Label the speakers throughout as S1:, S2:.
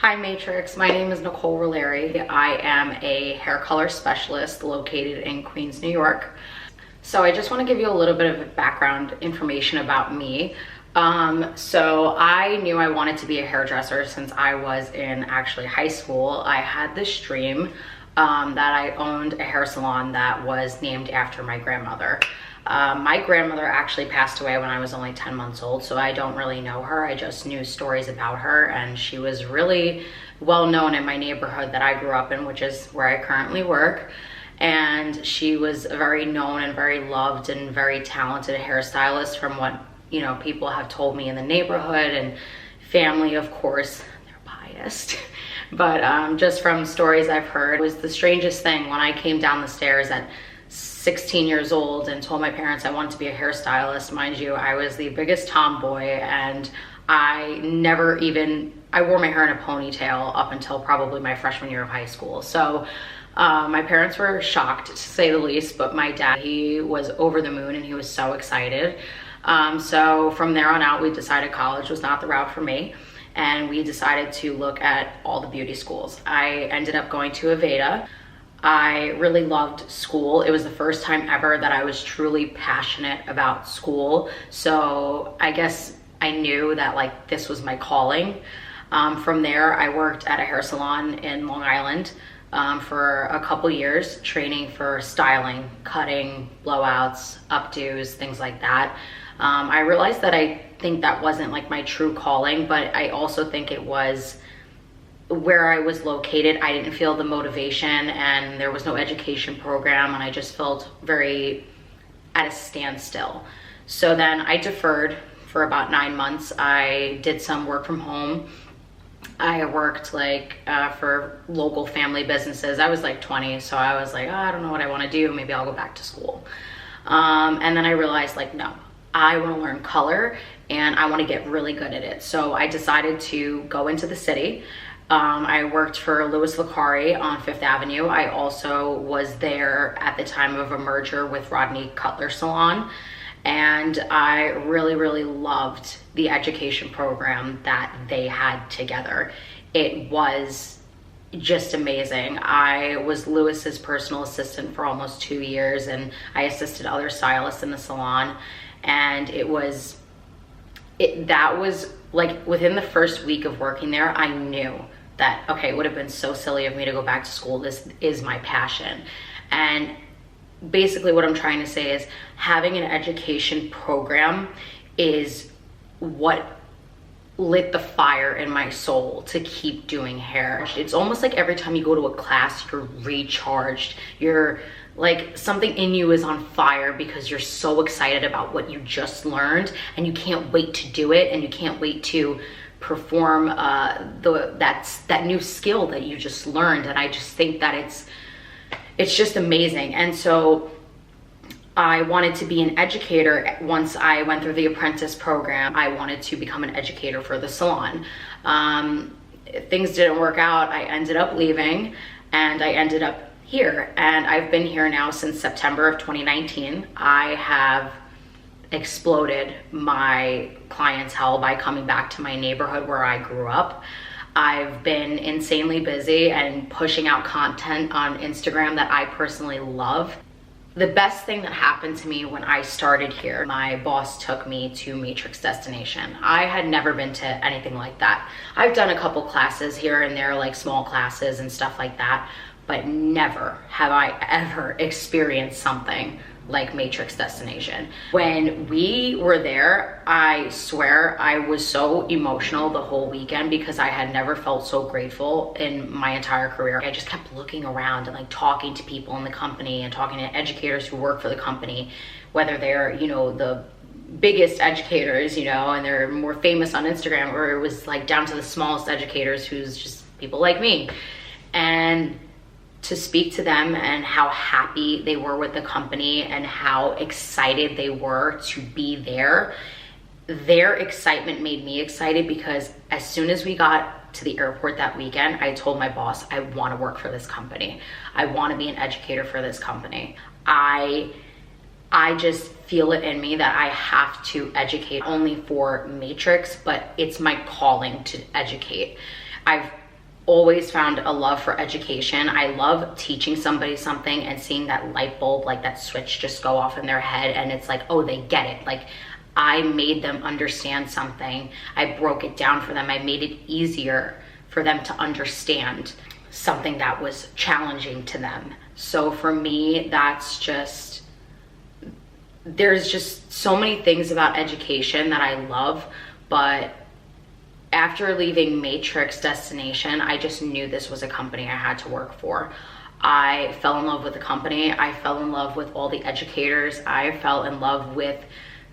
S1: Hi Matrix, my name is Nicole Roleri. I am a hair color specialist located in Queens, New York. So I just want to give you a little bit of background information about me. So I knew I wanted to be a hairdresser since I was in actually high school. I had this dream that I owned a hair salon that was named after my grandmother. My grandmother actually passed away when I was only 10 months old, so I don't really know her. I just knew stories about her, and she was really well known in my neighborhood that I grew up in, which is where I currently work. And she was very known and very loved and very talented hairstylist from what, you know, people have told me in the neighborhood, and family, of course, they're biased. But just from stories I've heard, it was the strangest thing when I came down the stairs at 16 years old and told my parents I wanted to be a hairstylist. Mind you, I was the biggest tomboy, and I wore my hair in a ponytail up until probably my freshman year of high school. So my parents were shocked, to say the least, but my dad, he was over the moon and he was so excited. So from there on out, we decided college was not the route for me, and we decided to look at all the beauty schools. I ended up going to Aveda. I really loved school. It was the first time ever that I was truly passionate about school. So I guess I knew that like this was my calling. From there, I worked at a hair salon in Long Island for a couple years, training for styling, cutting, blowouts, updos, things like that. I realized that I think that wasn't like my true calling, but I also think it was where I was located. I didn't feel the motivation, and there was no education program, and I just felt very at a standstill. So then I deferred for about 9 months. I did some work from home. I worked like for local family businesses. I was like 20, so I was like, oh, I don't know what I want to do. Maybe I'll go back to school. And then I realized like, no, I want to learn color and I want to get really good at it. So I decided to go into the city. I worked for Louis Licari on Fifth Avenue. I also was there at the time of a merger with Rodney Cutler Salon. And I really, really loved the education program that they had together. It was just amazing. I was Louis's personal assistant for almost 2 years, and I assisted other stylists in the salon. And that was like within the first week of working there, I knew that, okay, it would have been so silly of me to go back to school. This is my passion. And basically what I'm trying to say is having an education program is what lit the fire in my soul to keep doing hair. It's almost like every time you go to a class, you're recharged. You're like, something in you is on fire because you're so excited about what you just learned, and you can't wait to do it, and you can't wait to perform that new skill that you just learned. And I just think that it's just amazing. And so I wanted to be an educator. Once I went through the apprentice program, I wanted to become an educator for the salon. Things didn't work out. I ended up leaving, and I ended up here, and I've been here now since September of 2019. I have exploded my clientele by coming back to my neighborhood where I grew up. I've been insanely busy and pushing out content on Instagram that I personally love. The best thing that happened to me when I started here, my boss took me to Matrix Destination. I had never been to anything like that. I've done a couple classes here and there, like small classes and stuff like that, but never have I ever experienced something like Matrix Destination. When we were there, I swear I was so emotional the whole weekend because I had never felt so grateful in my entire career. I just kept looking around and like talking to people in the company and talking to educators who work for the company, whether they're, you know, the biggest educators, you know, and they're more famous on Instagram, or it was like down to the smallest educators who's just people like me. And to speak to them and how happy they were with the company and how excited they were to be there, their excitement made me excited, because as soon as we got to the airport that weekend, I told my boss, I want to work for this company. I want to be an educator for this company. I just feel it in me that I have to educate, only for Matrix, but it's my calling to educate. I've always found a love for education. I love teaching somebody something and seeing that light bulb, like that switch just go off in their head, and it's like, oh, they get it. Like, I made them understand something. I broke it down for them. I made it easier for them to understand something that was challenging to them. So for me, that's just, there's just so many things about education that I love, but after leaving Matrix Destination, I just knew this was a company I had to work for. I fell in love with the company. I fell in love with all the educators. I fell in love with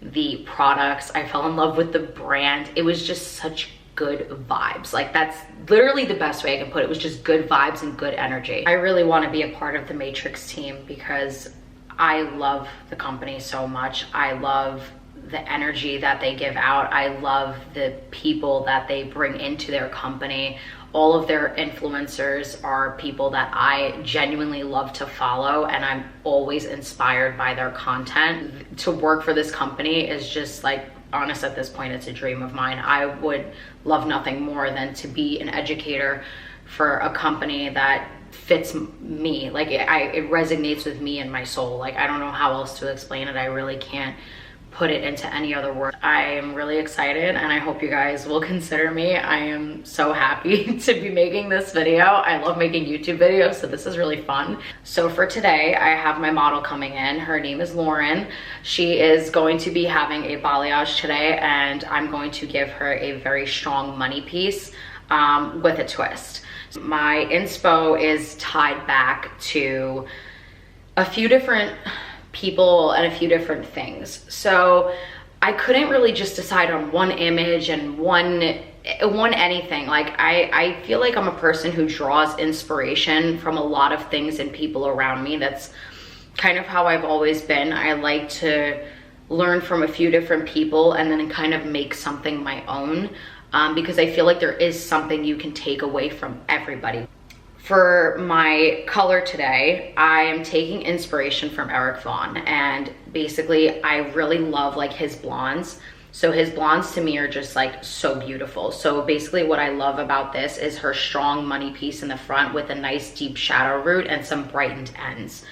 S1: the products. I fell in love with the brand. It was just such good vibes. Like, that's literally the best way I can put it. It was just good vibes and good energy. I really want to be a part of the Matrix team because I love the company so much. I love the energy that they give out. I love the people that they bring into their company. All of their influencers are people that I genuinely love to follow, and I'm always inspired by their content. To work for this company is just like, honest, at this point, it's a dream of mine. I would love nothing more than to be an educator for a company that fits me. Like, it resonates with me and my soul. Like, I don't know how else to explain it. I really can't put it into any other word. I am really excited, and I hope you guys will consider me. I am so happy to be making this video. I love making YouTube videos, so this is really fun. So for today, I have my model coming in. Her name is Lauren. She is going to be having a balayage today, and I'm going to give her a very strong money piece with a twist. My inspo is tied back to a few different people and a few different things. So I couldn't really just decide on one image and one anything. Like, I feel like I'm a person who draws inspiration from a lot of things and people around me. That's kind of how I've always been. I like to learn from a few different people and then kind of make something my own, because I feel like there is something you can take away from everybody. For my color today, I am taking inspiration from Eric Vaughn, and basically I really love like his blondes. So his blondes to me are just like so beautiful. So basically what I love about this is her strong money piece in the front with a nice deep shadow root and some brightened ends.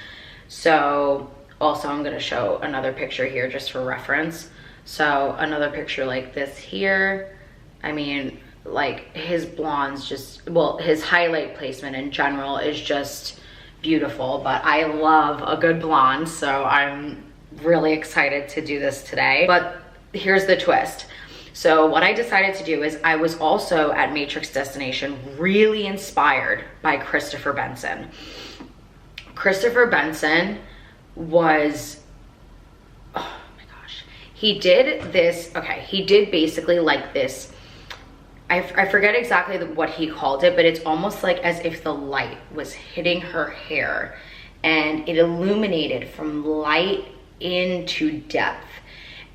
S1: So also I'm gonna show another picture here just for reference. So another picture like this here. I mean, like, his blondes just, well, his highlight placement in general is just beautiful, but I love a good blonde, so I'm really excited to do this today. But here's the twist. So what I decided to do is, I was also at Matrix Destination really inspired by Christopher Benson. Christopher Benson was, oh my gosh, he did this, okay, he did basically like this, I forget exactly what he called it, but it's almost like as if the light was hitting her hair and it illuminated from light into depth.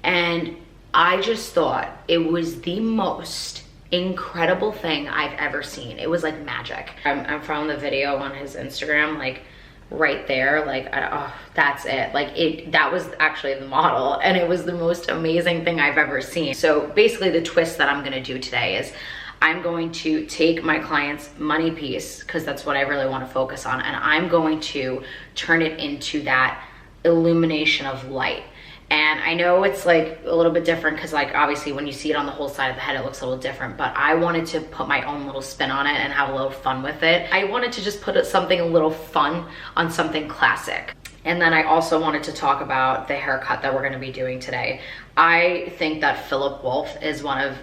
S1: And I just thought it was the most incredible thing I've ever seen. It was like magic. I found the video on his Instagram, like right there, like, oh, that's it. Like, that was actually the model, and it was the most amazing thing I've ever seen. So basically the twist that I'm gonna do today is I'm going to take my client's money piece, because that's what I really want to focus on, and I'm going to turn it into that illumination of light. And I know it's like a little bit different because, like, obviously when you see it on the whole side of the head, it looks a little different, but I wanted to put my own little spin on it and have a little fun with it. I wanted to just put something a little fun on something classic. And then I also wanted to talk about the haircut that we're going to be doing today. I think that Philip Wolf is one of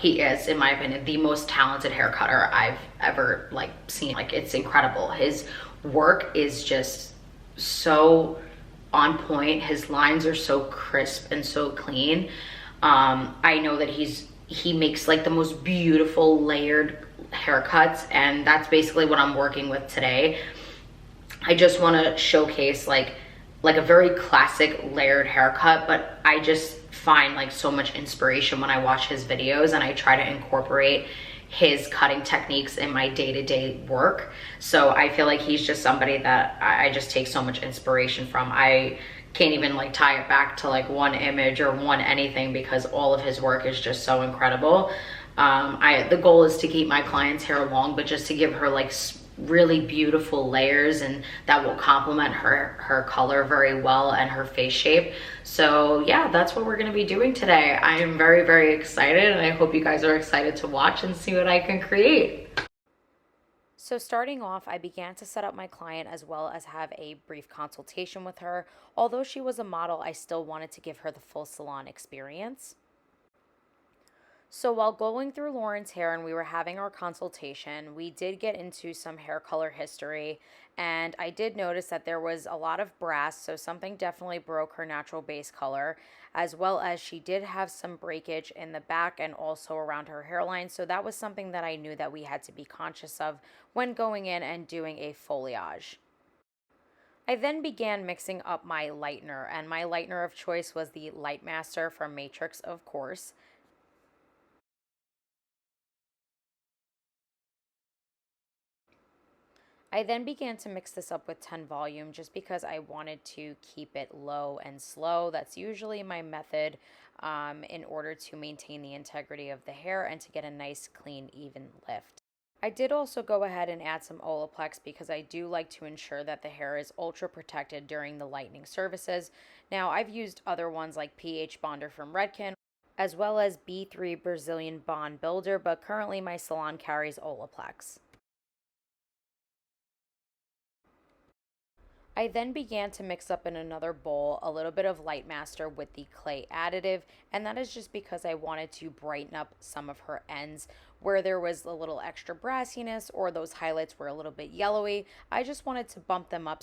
S1: he is, in my opinion, the most talented hair cutter I've ever like seen. Like, it's incredible. His work is just so on point. His lines are so crisp and so clean. I know that he makes like the most beautiful layered haircuts, and that's basically what I'm working with today. I just want to showcase like a very classic layered haircut, but I just find like so much inspiration when I watch his videos, and I try to incorporate his cutting techniques in my day-to-day work. So I feel like he's just somebody that I just take so much inspiration from. I can't even like tie it back to like one image or one anything, because all of his work is just so incredible. The goal is to keep my client's hair long, but just to give her like really beautiful layers, and that will complement her color very well and her face shape. So yeah, that's what we're going to be doing today. I am very, very excited, and I hope you guys are excited to watch and see what I can create. So starting off, I began to set up my client as well as have a brief consultation with her. Although she was a model, I still wanted to give her the full salon experience. So while going through Lauren's hair and we were having our consultation, we did get into some hair color history, and I did notice that there was a lot of brass, so something definitely broke her natural base color, as well as she did have some breakage in the back and also around her hairline. So that was something that I knew that we had to be conscious of when going in and doing a foliage. I then began mixing up my lightener, and my lightener of choice was the Light Master from Matrix, of course. I then began to mix this up with 10 volume just because I wanted to keep it low and slow. That's usually my method in order to maintain the integrity of the hair and to get a nice, clean, even lift. I did also go ahead and add some Olaplex because I do like to ensure that the hair is ultra protected during the lightening services. Now, I've used other ones like pH Bonder from Redken, as well as B3 Brazilian Bond Builder, but currently my salon carries Olaplex. I then began to mix up in another bowl a little bit of Light Master with the clay additive, and that is just because I wanted to brighten up some of her ends where there was a little extra brassiness or those highlights were a little bit yellowy. I just wanted to bump them up.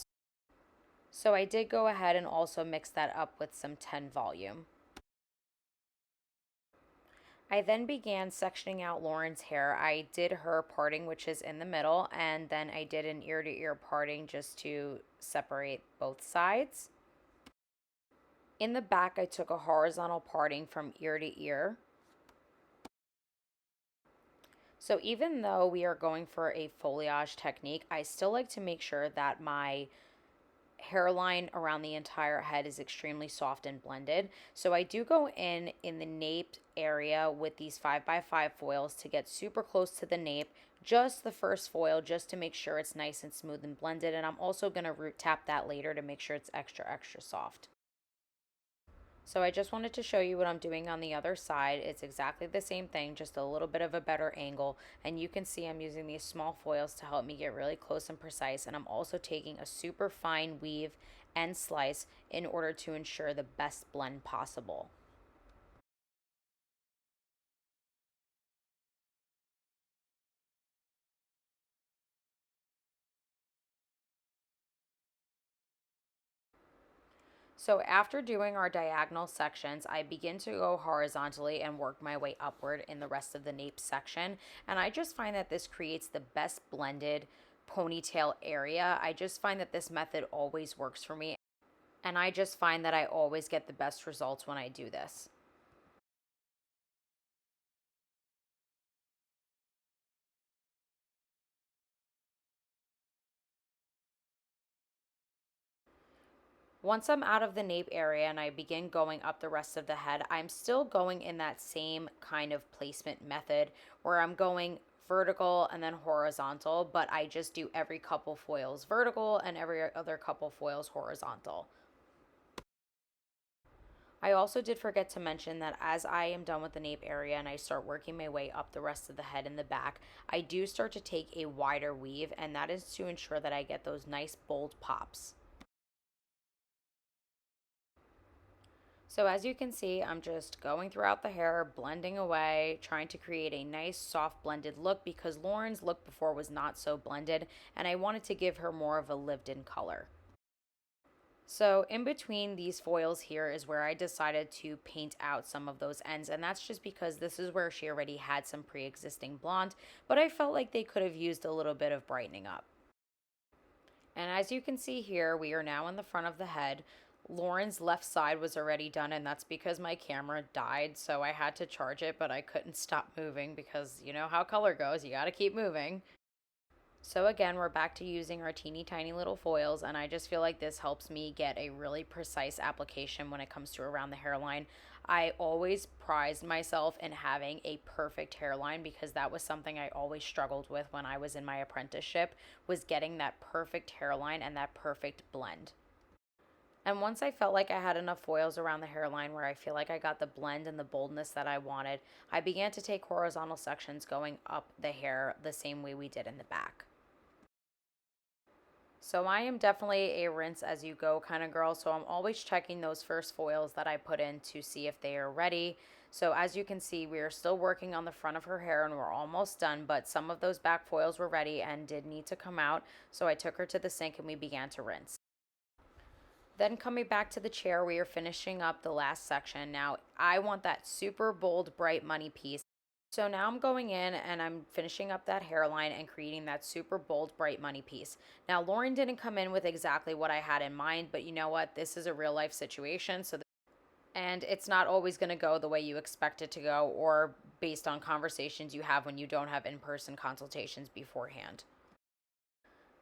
S1: So I did go ahead and also mix that up with some 10 volume. I then began sectioning out Lauren's hair. I did her parting, which is in the middle, and then I did an ear to ear parting just to separate both sides. In the back, I took a horizontal parting from ear to ear. So even though we are going for a foliage technique, I still like to make sure that my hairline around the entire head is extremely soft and blended. So I do go in the nape area with these 5x5 foils to get super close to the nape, just the first foil, just to make sure it's nice and smooth and blended. And I'm also going to root tap that later to make sure it's extra, extra soft. So I just wanted to show you what I'm doing on the other side. It's exactly the same thing, just a little bit of a better angle. And you can see I'm using these small foils to help me get really close and precise. And I'm also taking a super fine weave and slice in order to ensure the best blend possible. So after doing our diagonal sections, I begin to go horizontally and work my way upward in the rest of the nape section. And I just find that this creates the best blended ponytail area. I just find that this method always works for me. And I just find that I always get the best results when I do this. Once I'm out of the nape area and I begin going up the rest of the head, I'm still going in that same kind of placement method where I'm going vertical and then horizontal, but I just do every couple foils vertical and every other couple foils horizontal. I also did forget to mention that as I am done with the nape area and I start working my way up the rest of the head and the back, I do start to take a wider weave, and that is to ensure that I get those nice bold pops. So as you can see, I'm just going throughout the hair, blending away, trying to create a nice soft blended look because Lauren's look before was not so blended, and I wanted to give her more of a lived-in color. So in between these foils here is where I decided to paint out some of those ends, and that's just because this is where she already had some pre-existing blonde, but I felt like they could have used a little bit of brightening up. And as you can see here, we are now in the front of the head. Lauren's left side was already done, and that's because my camera died, so I had to charge it, but I couldn't stop moving because you know how color goes, you gotta keep moving. So again, we're back to using our teeny tiny little foils, and I just feel like this helps me get a really precise application when it comes to around the hairline. I always prized myself in having a perfect hairline because that was something I always struggled with when I was in my apprenticeship, was getting that perfect hairline and that perfect blend. And once I felt like I had enough foils around the hairline where I feel like I got the blend and the boldness that I wanted, I began to take horizontal sections going up the hair the same way we did in the back. So I am definitely a rinse as you go kind of girl. So I'm always checking those first foils that I put in to see if they are ready. So as you can see, we are still working on the front of her hair and we're almost done, but some of those back foils were ready and did need to come out. So I took her to the sink and we began to rinse. Then coming back to the chair, we are finishing up the last section. Now I want that super bold, bright money piece. So now I'm going in and I'm finishing up that hairline and creating that super bold, bright money piece. Now, Lauren didn't come in with exactly what I had in mind, but you know what? This is a real life situation. And it's not always going to go the way you expect it to go or based on conversations you have when you don't have in-person consultations beforehand.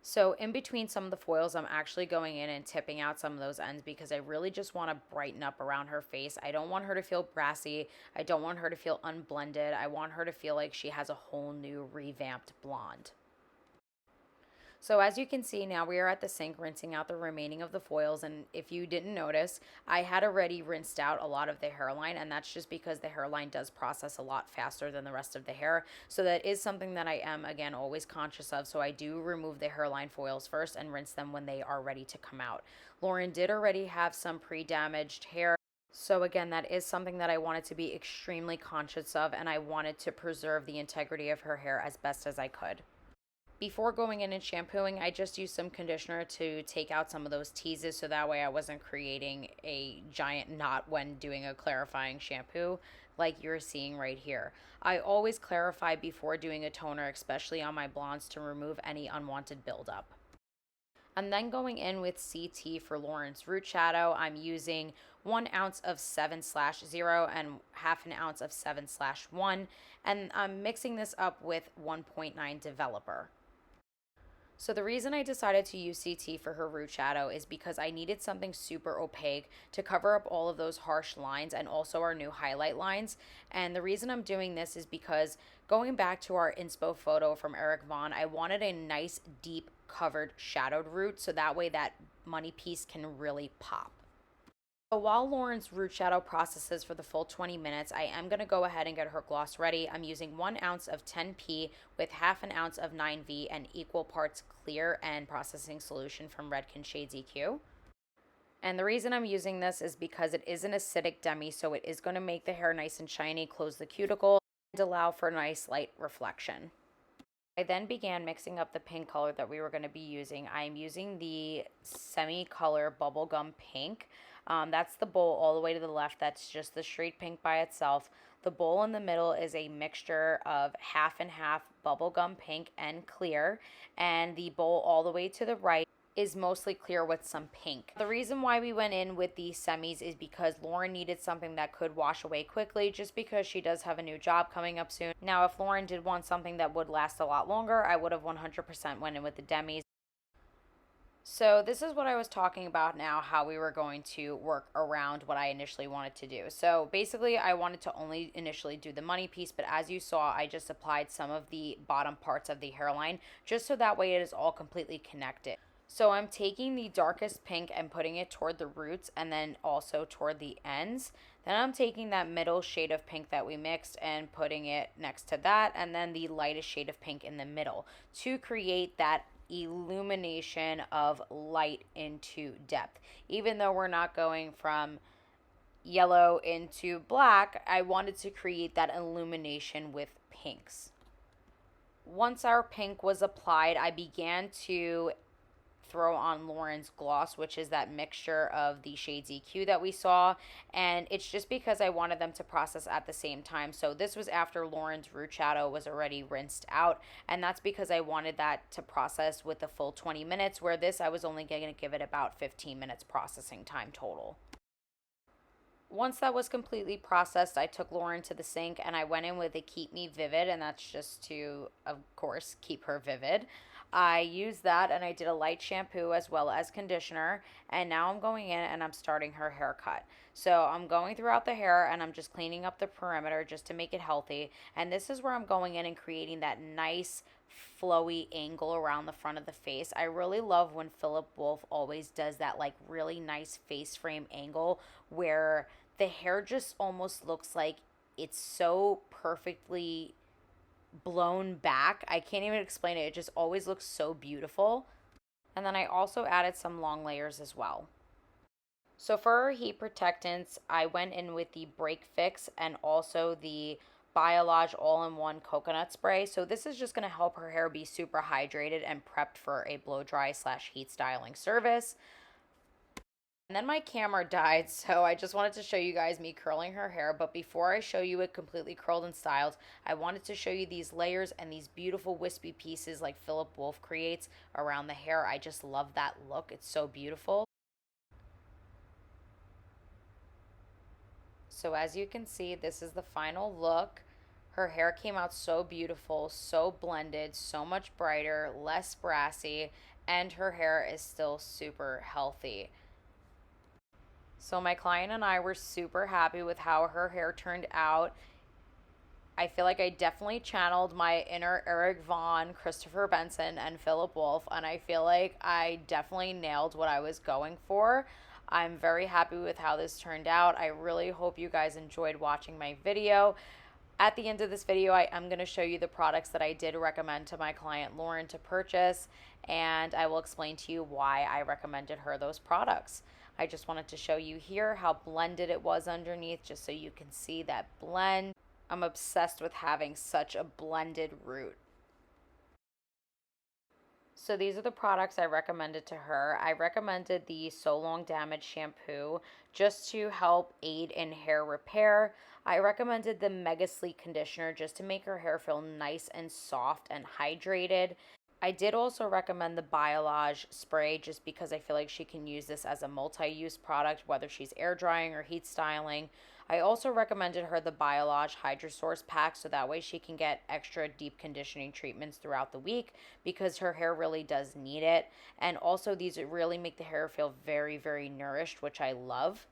S1: So in between some of the foils, I'm actually going in and tipping out some of those ends because I really just want to brighten up around her face. I don't want her to feel brassy. I don't want her to feel unblended. I want her to feel like she has a whole new revamped blonde. So as you can see, now we are at the sink rinsing out the remaining of the foils, and if you didn't notice, I had already rinsed out a lot of the hairline, and that's just because the hairline does process a lot faster than the rest of the hair. So that is something that I am, again, always conscious of. So I do remove the hairline foils first and rinse them when they are ready to come out. Lauren did already have some pre-damaged hair. So again, that is something that I wanted to be extremely conscious of, and I wanted to preserve the integrity of her hair as best as I could. Before going in and shampooing, I just used some conditioner to take out some of those teases so that way I wasn't creating a giant knot when doing a clarifying shampoo like you're seeing right here. I always clarify before doing a toner, especially on my blondes, to remove any unwanted buildup. And then going in with CT for Lauren's root shadow, I'm using 1 ounce of 7/0 and half an ounce of 7/1, and I'm mixing this up with 1.9 developer. So the reason I decided to use CT for her root shadow is because I needed something super opaque to cover up all of those harsh lines and also our new highlight lines. And the reason I'm doing this is because going back to our inspo photo from Eric Vaughn, I wanted a nice deep covered shadowed root so that way that money piece can really pop. So while Lauren's root shadow processes for the full 20 minutes, I am going to go ahead and get her gloss ready. I'm using 1 ounce of 10P with half an ounce of 9V and equal parts clear and processing solution from Redken Shades EQ. And the reason I'm using this is because it is an acidic demi, so it is going to make the hair nice and shiny, close the cuticle, and allow for nice light reflection. I then began mixing up the pink color that we were going to be using. I'm using the semi-color bubblegum pink. That's the bowl all the way to the left. That's just the straight pink by itself. The bowl in the middle is a mixture of half and half bubblegum pink and clear. And the bowl all the way to the right is mostly clear with some pink. The reason why we went in with these semis is because Lauren needed something that could wash away quickly just because she does have a new job coming up soon. Now, if Lauren did want something that would last a lot longer, I would have 100% went in with the demis. So this is what I was talking about now, how we were going to work around what I initially wanted to do. So basically I wanted to only initially do the money piece, but as you saw, I just applied some of the bottom parts of the hairline just so that way it is all completely connected. So I'm taking the darkest pink and putting it toward the roots and then also toward the ends. Then I'm taking that middle shade of pink that we mixed and putting it next to that, and then the lightest shade of pink in the middle to create that illumination of light into depth. Even though we're not going from yellow into black, I wanted to create that illumination with pinks. Once our pink was applied, I began to throw on Lauren's gloss, which is that mixture of the shades EQ that we saw, and it's just because I wanted them to process at the same time. So this was after Lauren's root shadow was already rinsed out, and that's because I wanted that to process with the full 20 minutes, where this I was only going to give it about 15 minutes processing time total.
S2: Once that was completely processed, I took Lauren to the sink and I went in with a Keep Me Vivid, and that's just to, of course, keep her vivid. I used that and I did a light shampoo as well as conditioner, and now I'm going in and I'm starting her haircut. So I'm going throughout the hair and I'm just cleaning up the perimeter just to make it healthy. And this is where I'm going in and creating that nice flowy angle around the front of the face. I really love when Philip Wolf always does that like really nice face frame angle where the hair just almost looks like it's so perfectly blown back. I can't even explain it. It just always looks so beautiful. And then I also added some long layers as well. So for our heat protectants, I went in with the Break Fix and also the Biolage all-in-one coconut spray. So this is just going to help her hair be super hydrated and prepped for a blow dry slash heat styling service. And then my camera died, so I just wanted to show you guys me curling her hair. But before I show you it completely curled and styled, I wanted to show you these layers and these beautiful wispy pieces like Philip Wolf creates around the hair. I just love that look. It's so beautiful. So as you can see, this is the final look. Her hair came out so beautiful, so blended, so much brighter, less brassy, and her hair is still super healthy. So my client and I were super happy with how her hair turned out. I feel like I definitely channeled my inner Eric Vaughn, Christopher Benson, and Philip Wolf, and I feel like I definitely nailed what I was going for. I'm very happy with how this turned out. I really hope you guys enjoyed watching my video. At the end of this video, I am going to show you the products that I did recommend to my client Lauren to purchase, and I will explain to you why I recommended her those products. I just wanted to show you here how blended it was underneath, just so you can see that blend. I'm obsessed with having such a blended root. So these are the products I recommended to her. I recommended the So Long Damage shampoo just to help aid in hair repair. I recommended the Mega Sleek conditioner just to make her hair feel nice and soft and hydrated. I did also recommend the Biolage spray just because I feel like she can use this as a multi-use product, whether she's air drying or heat styling. I also recommended her the Biolage Hydrosource pack so that way she can get extra deep conditioning treatments throughout the week because her hair really does need it. And also these really make the hair feel very, very nourished, which I love.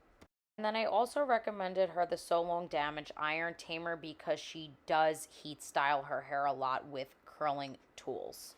S2: And then I also recommended her the So Long Damage Iron Tamer because she does heat style her hair a lot with curling tools.